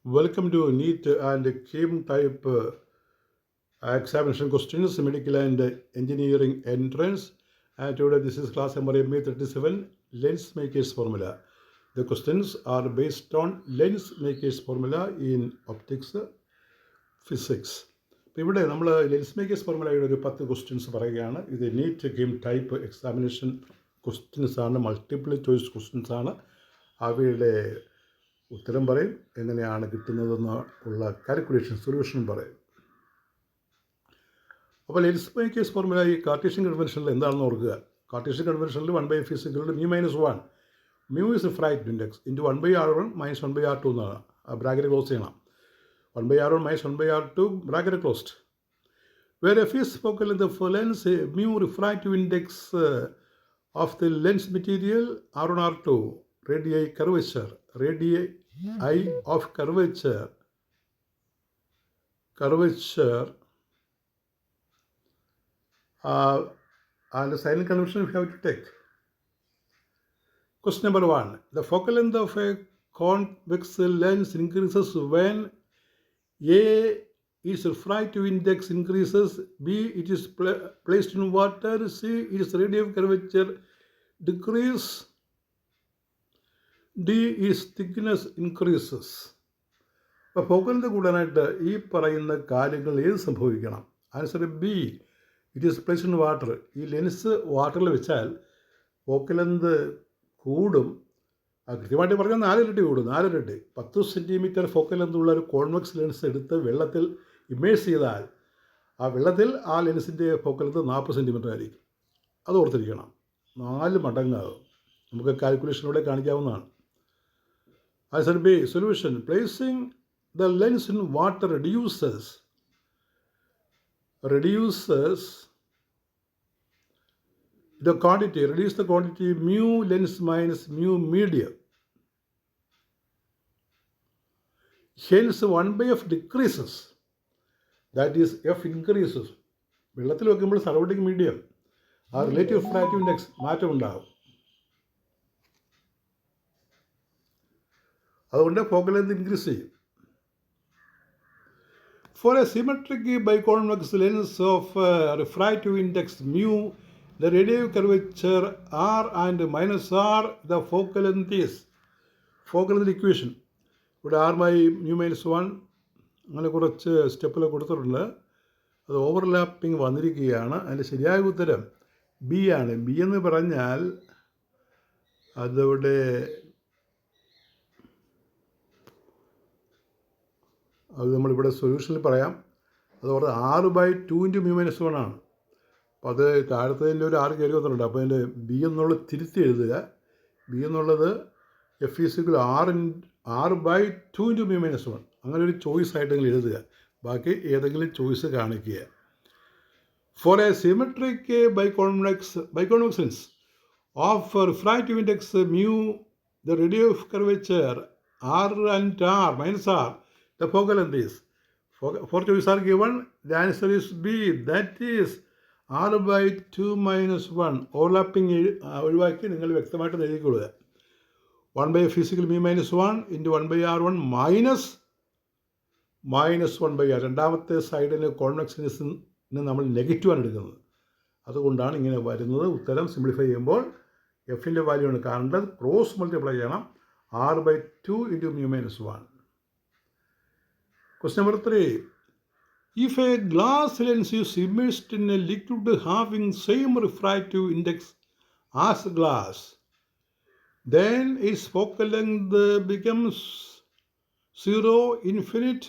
Welcome to NEET and KEAM type examination questions, medical and engineering entrance. And today this is class number MA37, lens makers formula. The questions are based on lens makers formula in optics physics. ഇപ്പോൾ ഇവിടെ നമ്മൾ lens makers ഫോർമുലയുടെ ഒരു 10 questions പറയുകയാണ്. ഇത് NEET game type examination questions ആണ്, multiple choice questions ആണ്. അവയുടെ ഉത്തരം പറയും, എങ്ങനെയാണ് കിട്ടുന്നതെന്ന് ഉള്ള കാൽക്കുലേഷൻ സൊല്യൂഷൻ പറയും. അപ്പോൾ ലെൻസ് മേക്കേഴ്സ് ഫോർമുല ഈ കാർട്ടീഷ്യൻ കൺവെൻഷനിൽ എന്താണെന്ന് ഓർക്കുക. കാർട്ടീഷ്യൻ കൺവെൻഷനിൽ 1/f μ-1. μ is refractive index into 1/r1 minus 1/r2 എന്നാണ്. ആ ബ്രാക്കറ്റ് ക്ലോസ് ചെയ്യണം. 1/r1 minus 1/r2 bracket closed. Where f is focal length of lens, mu refractive index of the lens material r1 r2, radii curvature, radii of curvature and the silent convention we have to take. Question number 1. The focal length of a convex lens increases when A is refractive index increases, B it is placed in water, C its radius of curvature decrease, D is thickness increases. അപ്പോൾ ഫോക്കലിൻ്റെ കൂടാനായിട്ട് ഈ പറയുന്ന കാര്യങ്ങൾ ഏത് സംഭവിക്കണം? Answer B, it is placed in water. ഈ lens വാട്ടറിൽ വെച്ചാൽ focal length കൂടും. കൃത്യമായിട്ട് പറഞ്ഞാൽ 4 ഇരട്ടി കൂടും. 4 ഇരട്ടി 10 സെൻറ്റിമീറ്റർ ഫോക്കൽ ലെന്തുള്ള ഒരു കോൺവെക്സ് ലെൻസ് എടുത്ത് വെള്ളത്തിൽ ഇമേഴ്സ് ചെയ്താൽ ആ വെള്ളത്തിൽ ആ ലെൻസിൻ്റെ ഫോക്കൽ ലെന്ത് 40 സെൻറ്റിമീറ്റർ ആയിരിക്കും. അത് ഓർത്തിരിക്കണം. 4 മടങ്ങാകും. നമുക്ക് കാൽക്കുലേഷനിലൂടെ കാണിക്കാവുന്നതാണ്. Answer B, solution. Placing the lens in water reduces the quantity mu lens minus mu medium. Hence 1/f decreases, that is f increases. വെള്ളത്തിൽ വെക്കുമ്പോൾ സറൗണ്ടിങ് മീഡിയം ആ റിലേറ്റീവ് റിഫ്രാക്റ്റീവ് ഇൻഡെക്സ് മാറ്റമുണ്ടാകും. അതുകൊണ്ട് ഫോക്കൽ ലെന്ത് ഇൻക്രീസ് ചെയ്യും. For a symmetric biconvex lens of refractive index mu, the radial curvature r and minus r, the focal length is. Focal length equation ഇവിടെ r/μ-1 അങ്ങനെ കുറച്ച് സ്റ്റെപ്പിൽ കൊടുത്തിട്ടുണ്ട്. അത് overlapping വന്നിരിക്കുകയാണ്. അതിൻ്റെ ശരിയായ ഉത്തരം ബി ആണ്. ബി എന്ന് പറഞ്ഞാൽ അതവിടെ അത് നമ്മളിവിടെ സൊല്യൂഷനിൽ പറയാം. അത് പറഞ്ഞാൽ r/2 × μ-1 ആണ്. അപ്പോൾ അത് താഴത്തതിൻ്റെ ഒരു 6 കയറി വന്നിട്ടുണ്ട്. അപ്പോൾ അതിൻ്റെ ബി എന്നുള്ളത് തിരുത്തി എഴുതുക. ബി എന്നുള്ളത് f = r/2 × μ-1 അങ്ങനെ ഒരു ചോയ്സ് ആയിട്ട് നിങ്ങൾ എഴുതുക. ബാക്കി ഏതെങ്കിലും ചോയ്സ് കാണിക്കുക. For a symmetric biconvex lens of refractive index mu, the radius of curvature r and r minus r, the focal length is. 4 choices are given. The answer is B, that is r/2 - 1. Overlapping ഒഴിവാക്കി നിങ്ങൾ വ്യക്തമായിട്ട് എഴുതിക്കൊള്ളുക. 1/f μ-1 into 1/r1 minus 1/r. രണ്ടാമത്തെ സൈഡിന് convex ലെൻസിന് നമ്മൾ നെഗറ്റീവാണ് എടുക്കുന്നത്. അതുകൊണ്ടാണ് ഇങ്ങനെ വരുന്നത്. ഉത്തരം സിംപ്ലിഫൈ ചെയ്യുമ്പോൾ എഫിൻ്റെ വാല്യൂ ആണ് കാണേണ്ടത്. ക്രോസ് മൾട്ടിപ്ലൈ ചെയ്യണം. r/2 into μ-1. Question number 3. If a glass lens is immersed in a liquid having same refractive index as glass, then its focal length becomes 0, infinite,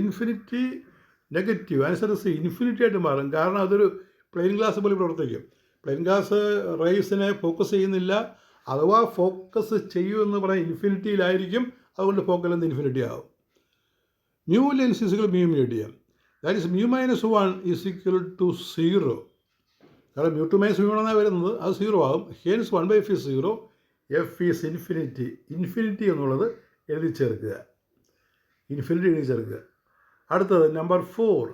infinity, negative. Answer C, infinity ആയിട്ട് മാറും. കാരണം അതൊരു plain glass പോലെ പ്രവർത്തിക്കും. Plain glass റേസിനെ focus ചെയ്യുന്നില്ല. അഥവാ focus ചെയ്യുമെന്ന് പറഞ്ഞാൽ ഇൻഫിനിറ്റിയിലായിരിക്കും. അതുകൊണ്ട് ഫോക്കൽ ലെന്ത് ഇൻഫിനിറ്റി ആകും. mu lens is equal to mu medium. That is μ-1 is equal to 0. കാരണം mu2 - mu1 എന്നാണ് വരുന്നത്. അത് 0 ആകും. Hence 1/f is 0. f is infinity. Infinity എന്നുള്ളത് എഴുതി ചേർക്കുക. അടുത്തത് number 4.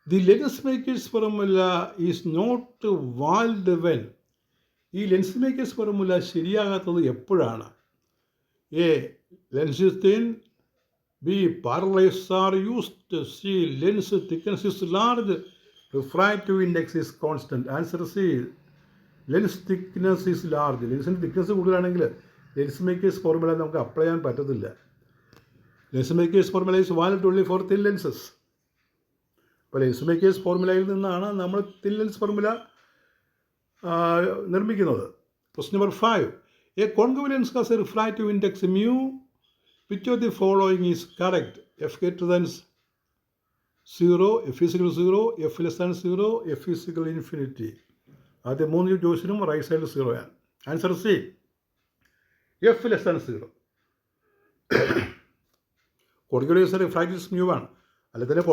The lens makers formula is not valid when. ഈ ലെൻസ് മേക്കേഴ്സ് ഫോർമുല ശരിയാകാത്തത് എപ്പോഴാണ്? A, lens is thin. B. Parallels are used. C. Lens thickness is large. Refractive index is constant. Answer C. Lens thickness is large. ലെൻസിൻ്റെ thickness കൂടുതലാണെങ്കിൽ lens makers formula നമുക്ക് apply ചെയ്യാൻ പറ്റത്തില്ല. Lens makers formula is valid only for thin lenses. അപ്പോൾ lens makers ഫോർമുലയിൽ നിന്നാണ് നമ്മൾ thin lens formula നിർമ്മിക്കുന്നത്. Question number 5. A concave lens has a refractive index mu. Which of the following is correct? F greater than 0, F is equal to 0, F less than 0, F is equal to infinity. ആദ്യ 3 ചോയ്സിനും right സൈഡിൽ 0 ആണ്. Answer C, F less than 0. Concave lens refractive mu ആണ്. അല്ല തന്നെ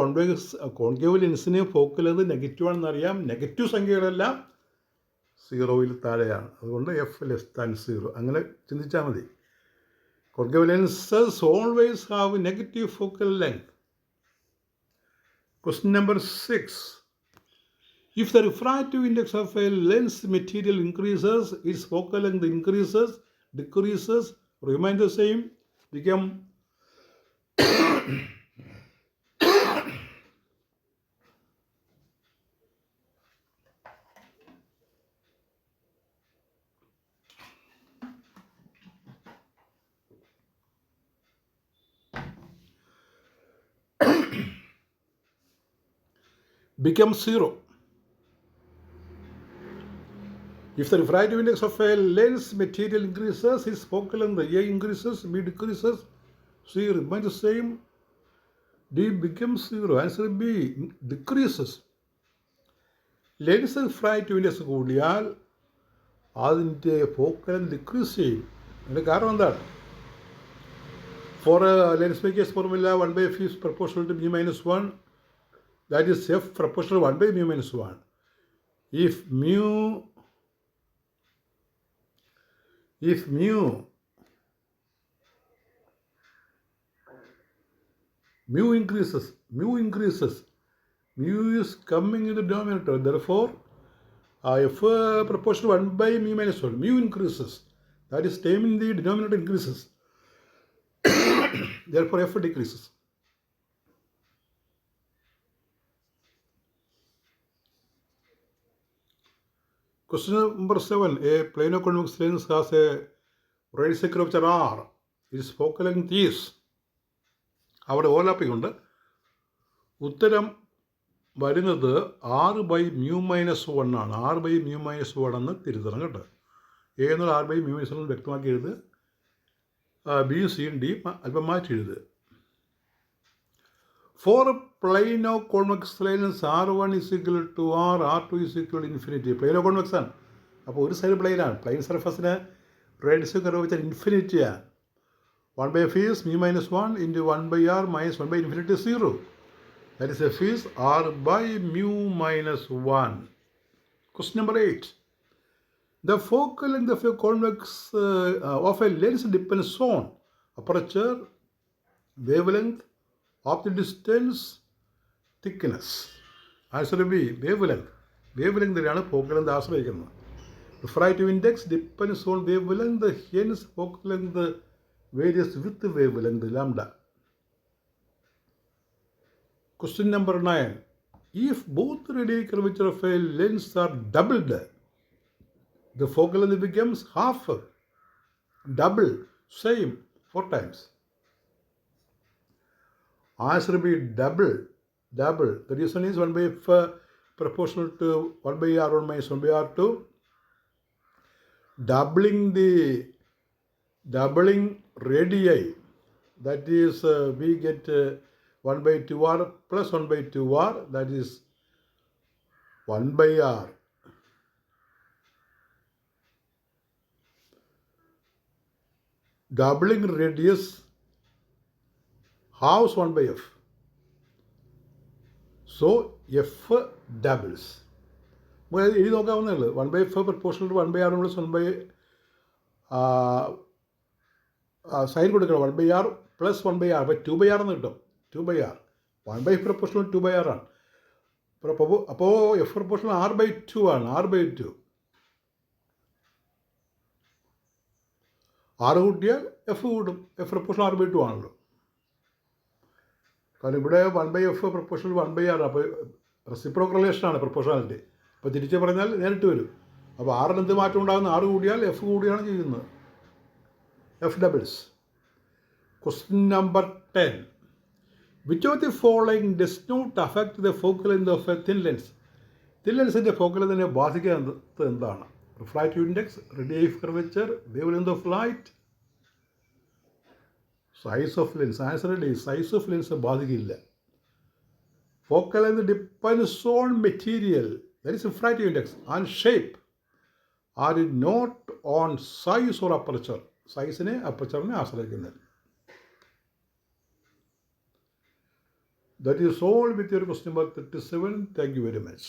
concave ലെൻസിന് focal അത് negative ആണെന്നറിയാം. Negative സംഖ്യകളെല്ലാം 0യിൽ താഴെയാണ്. അതുകൊണ്ട് F less than 0 അങ്ങനെ ചിന്തിച്ചാൽ മതി. Concave lenses always have negative focal length. Question number 6. If the refractive index of a lens material increases, its focal length increases, decreases, remain the same, become becomes 0. If the refractive index of a lens material increases, its focal length A increases, B decreases, C remains the same, D becomes 0. Answer B, decreases. Lens refractive index കൂടിയാൽ അതിൻ്റെ focal length decrease ചെയ്യും. അതിൻ്റെ കാരണം എന്താണ്? For lens makers formula 1/f is proportional to mu minus 1. That is F proportional 1 by mu minus 1. If mu increases, mu is coming in the denominator. Therefore, F proportional 1 by mu minus 1. Mu increases. That is term in the denominator increases. Therefore, F decreases. Question number 7. A plano convex lens has a radius curvature R. Its focal length is. അവിടെ overlapping ഉണ്ട്. ഉത്തരം വരുന്നത് R/mu-1 ആണ്. R/mu-1 എന്ന് തിരുത്തണം കേട്ടോ. A എന്നുള്ള R/mu-1 വ്യക്തമാക്കി എഴുതുക. ബിയും സിയും ഡിയും അല്പം മാറ്റി എഴുതുക. For plano convex lens R1 is equal to R, R2 is equal to infinity. Plano convex ആണ്. അപ്പോൾ ഒരു സൈഡ് പ്ലെയിനാണ്. പ്ലെയിൻ സർഫസിന് റേഡിയസ് കർവേച്ചർ ഇൻഫിനിറ്റിയാണ്. 1/f is mu minus 1 into 1/r minus 1 by infinity 0. That is f is r by mu minus 1. Question number 8. The focal length of a convex of a lens depends on aperture, wavelength, optic distance, thickness. Answer B, wavelength. Wavelength focal length ആശ്രയിക്കുന്നത്. Refractive index depends on wavelength, hence focal length varies with wavelength lambda. Question number 9. If both radial curvature of a lens are doubled, the focal length becomes half. Double, same, 4 times. Answer B, double. The reason is 1/f proportional to 1/r1 minus 1/r2. Doubling radii, that is we get 1/2r plus 1/2r, that is 1/r. Doubling radius halves 1/f. So f doubles. എഴുതി നോക്കാവുന്നേ ഉള്ളൂ. 1/f proportional to 1/r plus 1 by sign കൊടുക്കണം. 1/r plus 1/r അപ്പോൾ 2/r എന്ന് കിട്ടും. 2/r 1/f proportional 2/r ആണ്. അപ്പോൾ F proportional R/2 ആണ്. R/2 ആറ് കൂട്ടിയാൽ എഫ് കൂടും. എഫ് പ്രപ്പോർഷൻ R/2 ആണല്ലോ. കാരണം ഇവിടെ 1/f പ്രപ്പോർഷണൽ 1/r. അപ്പോൾ റെസിപ്രോക്കൽ റിലേഷനാണ് പ്രപ്പോർഷണാലിറ്റി. അപ്പോൾ തിരിച്ച് പറഞ്ഞാൽ നേരിട്ട് വരും. അപ്പോൾ ആറിന് എന്ത് മാറ്റം ഉണ്ടാകുന്ന? ആറ് കൂടിയാൽ എഫ് കൂടിയാണ് ചെയ്യുന്നത്. F doubles. Question number 10. Which of the following does not affect the focal length of a thin lens? Thin ലെൻസിൻ്റെ ഫോക്കൽ ലെങ്തിനെ ബാധിക്കുന്നത് എന്താണ്? Refractive index, radius curvature, wavelength of light, size of lens. Answer D. Size of lens ബാധിക്കില്ല. Focal length depends on material, that is refractive index, and shape are not on size or aperture. സൈസിനെ അപ്പർച്ചറിനെ ആശ്രയിക്കുന്നില്ല. That is all with your question number 37. Thank you very much.